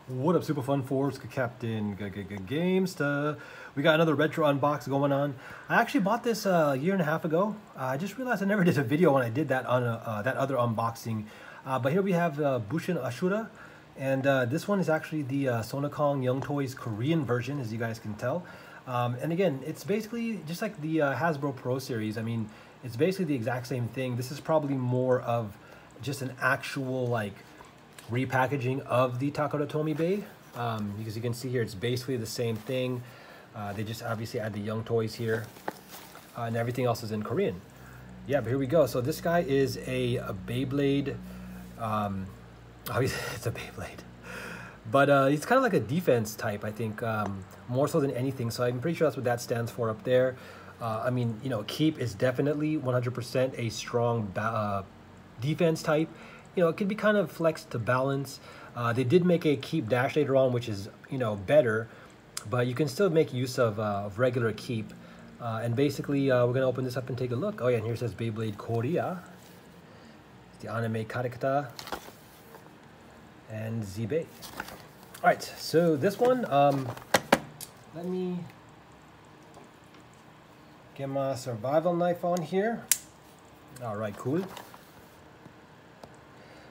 What up, super fun force, Captain Gamesta. We got another retro unbox going on. I actually bought this a year and a half ago. I just realized I never did a video when I did that on that other unboxing. But here we have Bushin Ashura, and this one is actually the Sonakong Young Toys Korean version, as you guys can tell. And again, it's basically just like the Hasbro Pro series. I mean, it's basically the exact same thing. This is probably more of just an actual like repackaging of the Takara Bay, because you can see here it's basically the same thing. They just obviously add the Young Toys here, and everything else is in Korean. Yeah, but here we go. So this guy is a Beyblade. Obviously it's a Beyblade, but he's kind of like a defense type, I think, more so than anything. So I'm pretty sure that's what that stands for up there. I mean, you know, Keep is definitely 100% a strong defense type. You know, it could be kind of flexed to balance. They did make a Keep Dash later on, which is, you know, better, but you can still make use of regular Keep. And basically, we're going to open this up and take a look. Oh yeah, and here it says Beyblade Korea. The anime character. And Zibe. Alright, so this one, let me get my survival knife on here. Alright, cool.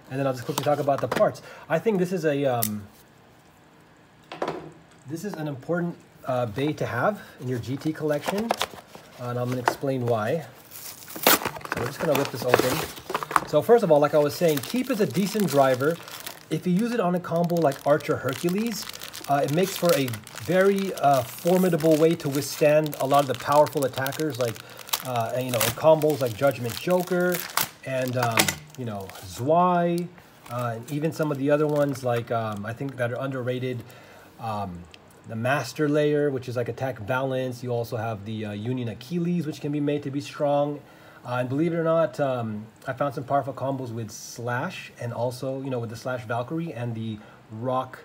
And then I'll just quickly talk about the parts. I think this is a this is an important bay to have in your GT collection, and I'm going to explain why. So we're just going to rip this open. So first of all, like I was saying, Keep is a decent driver. If you use it on a combo like Archer Hercules, it makes for a very formidable way to withstand a lot of the powerful attackers, like you know, combos like Judgment Joker and you know, Zwei, and even some of the other ones like I think that are underrated. The Master Layer, which is like attack balance. You also have the Union Achilles, which can be made to be strong. And believe it or not, I found some powerful combos with Slash, and also, you know, with the Slash Valkyrie and the Rock,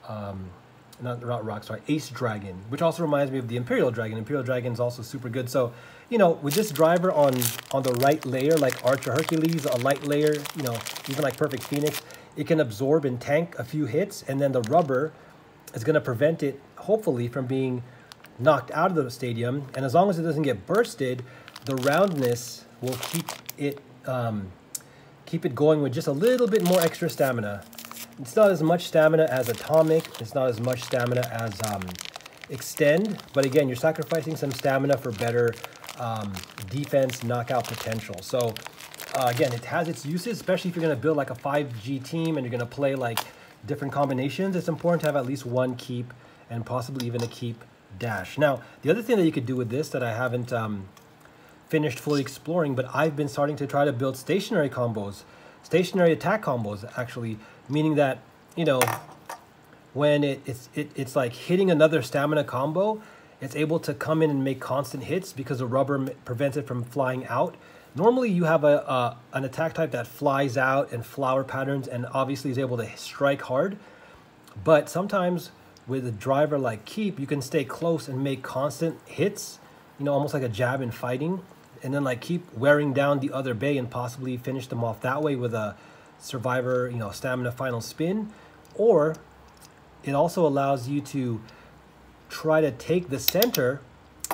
not Rock, sorry, Ace Dragon, which also reminds me of the Imperial Dragon. Imperial Dragon is also super good. So, you know, with this driver on the right layer, like Archer Hercules, a light layer, you know, even like Perfect Phoenix, it can absorb and tank a few hits, and then the rubber is going to prevent it, hopefully, from being knocked out of the stadium. And as long as it doesn't get bursted, the roundness will keep it going with just a little bit more extra stamina. It's not as much stamina as Atomic. It's not as much stamina as Extend. But again, you're sacrificing some stamina for better defense knockout potential. So again, it has its uses, especially if you're going to build like a 5G team and you're going to play like different combinations. It's important to have at least one Keep and possibly even a Keep Dash. Now, the other thing that you could do with this that I haven't finished fully exploring, but I've been starting to try to build stationary combos, stationary attack combos, actually, meaning that, you know, when it's like hitting another stamina combo, it's able to come in and make constant hits because the rubber prevents it from flying out. Normally you have an attack type that flies out and flower patterns and obviously is able to strike hard, but sometimes with a driver like Keep, you can stay close and make constant hits, you know, almost like a jab in fighting, and then like keep wearing down the other bay and possibly finish them off that way with a survivor, you know, stamina final spin. Or it also allows you to try to take the center,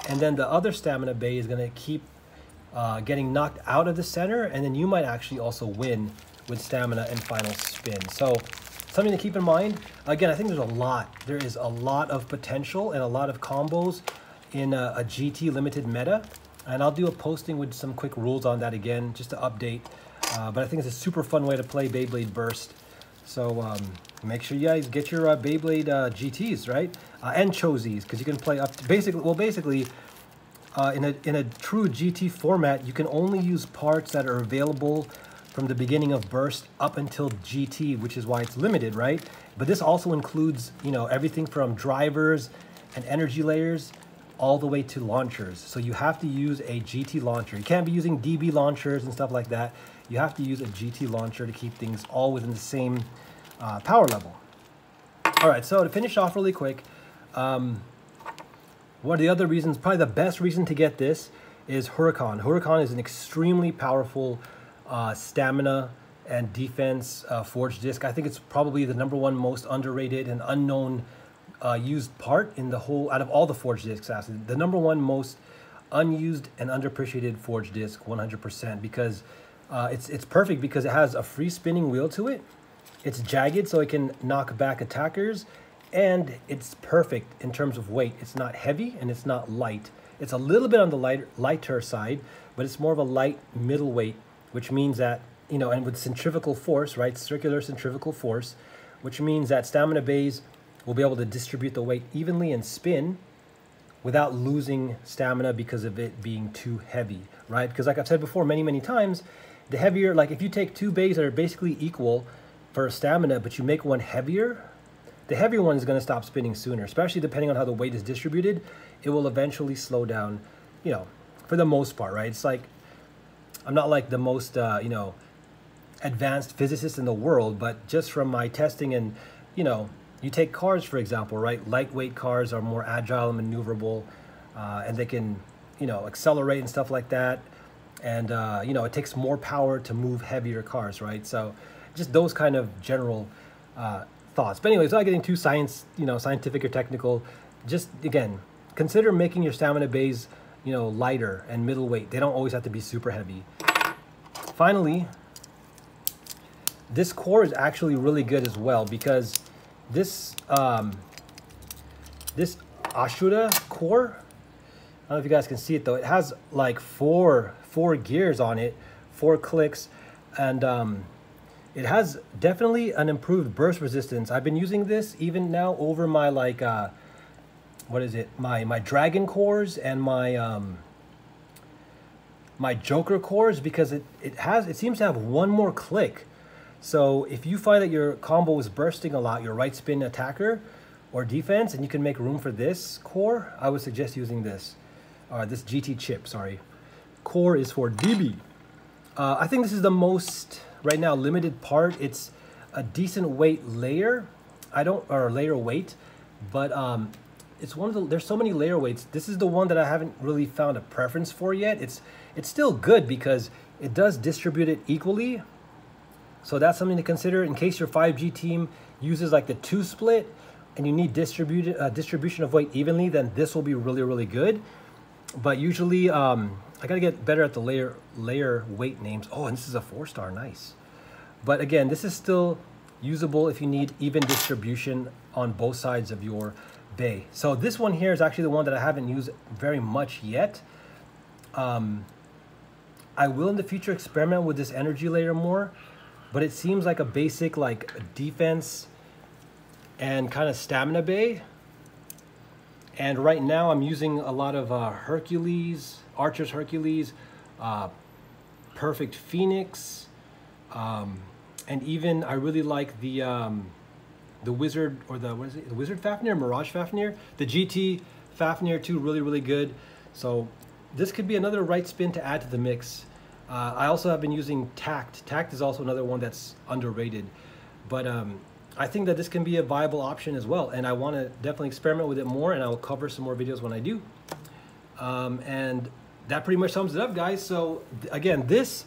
and then the other stamina bay is going to keep getting knocked out of the center, and then you might actually also win with stamina and final spin. So something to keep in mind. Again, I think there is a lot of potential and a lot of combos in a GT limited meta, and I'll do a posting with some quick rules on that again, just to update. But I think it's a super fun way to play Beyblade Burst. So make sure you guys get your Beyblade GTs, right? And Chozis, because you can play up to basically in a true GT format, you can only use parts that are available from the beginning of Burst up until GT, which is why it's limited, right? But this also includes, you know, everything from drivers and energy layers all the way to launchers. So you have to use a GT launcher. You can't be using DB launchers and stuff like that. You have to use a GT launcher to keep things all within the same power level. All right, so to finish off really quick, one of the other reasons, probably the best reason to get this, is Huracan. Huracan is an extremely powerful stamina and defense forged disc. I think it's probably the #1 most underrated and unknown used part in the whole, out of all the forged discs. Actually, the #1 most unused and underappreciated forged disc, 100%, because it's perfect because it has a free spinning wheel to it. It's jagged, so it can knock back attackers, and it's perfect in terms of weight. It's not heavy and it's not light. It's a little bit on the lighter side, but it's more of a light middleweight, which means that, you know, and with centrifugal force, right, circular centrifugal force, which means that stamina bays will be able to distribute the weight evenly and spin without losing stamina because of it being too heavy, right? Because like I've said before many times, the heavier, like if you take 2 bays that are basically equal for stamina, but you make one heavier, the heavier one is going to stop spinning sooner, especially depending on how the weight is distributed. It will eventually slow down, you know, for the most part, right? It's like, I'm not like the most, you know, advanced physicist in the world, but just from my testing and, you know, you take cars, for example, right? Lightweight cars are more agile and maneuverable, and they can, you know, accelerate and stuff like that. And, you know, it takes more power to move heavier cars, right? So just those kind of general thoughts. But anyways, without getting too scientific or technical, just again, consider making your stamina bays, you know, lighter and middleweight. They don't always have to be super heavy. Finally, this core is actually really good as well, because this this Ashura core, I don't know if you guys can see it though, it has like four gears on it, 4 clicks, and it has definitely an improved burst resistance. I've been using this even now over my like what is it, my dragon cores and my my joker cores, because it seems to have one more click. So if you find that your combo is bursting a lot, your right spin attacker or defense, and you can make room for this core, I would suggest using this this GT chip. Sorry, core is for DB. I think this is the most right now limited part. It's a decent weight layer. Or layer weight, but it's one of the, there's so many layer weights. This is the one that I haven't really found a preference for yet. It's still good because it does distribute it equally. So that's something to consider in case your 5G team uses like the 2 split and you need distribution of weight evenly, then this will be really good. But usually I gotta get better at the layer weight names. Oh, and this is a 4-star, nice. But again, this is still usable if you need even distribution on both sides of your bay. So this one here is actually the one that I haven't used very much yet. I will in the future experiment with this energy layer more, but it seems like a basic like defense and kind of stamina bay. And right now I'm using a lot of Archer's Hercules, Perfect Phoenix, and even I really like the Wizard, or the, what is it, the Wizard Fafnir, Mirage Fafnir, the GT Fafnir too, really good. So this could be another right spin to add to the mix. I also have been using Tact. Tact is also another one that's underrated, but I think that this can be a viable option as well, and I want to definitely experiment with it more, and I will cover some more videos when I do. And that pretty much sums it up, guys. So again, this,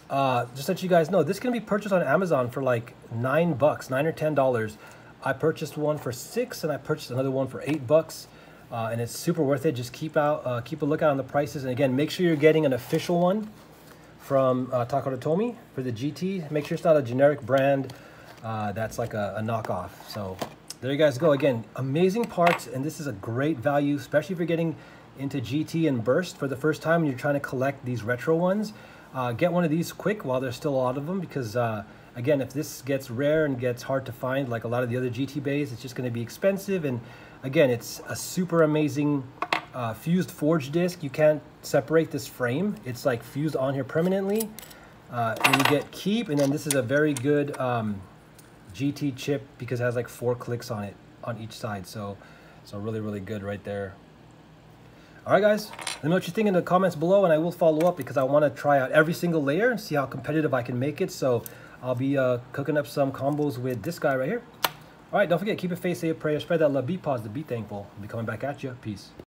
just to let you guys know, this can be purchased on Amazon for like $9 or $10. I purchased one for $6, and I purchased another one for $8. And it's super worth it. Just keep a lookout on the prices, and again, make sure you're getting an official one from Takara Tomy for the GT. Make sure it's not a generic brand that's like a knockoff. So there you guys go. Again, amazing parts, and this is a great value, especially if you're getting into GT and Burst for the first time and you're trying to collect these retro ones. Get one of these quick while there's still a lot of them, because again, if this gets rare and gets hard to find like a lot of the other GT bays, it's just going to be expensive. And again, it's a super amazing fused forged disc. You can't separate this frame. It's like fused on here permanently. And you get keep, and then this is a very good GT chip because it has like 4 clicks on it on each side. So really good right there. All right, guys, let me know what you think in the comments below, and I will follow up because I want to try out every single layer and see how competitive I can make it. So I'll be cooking up some combos with this guy right here. All right, don't forget, keep it faith, say a prayer, spread that love, be positive, be thankful. I'll be coming back at you. Peace.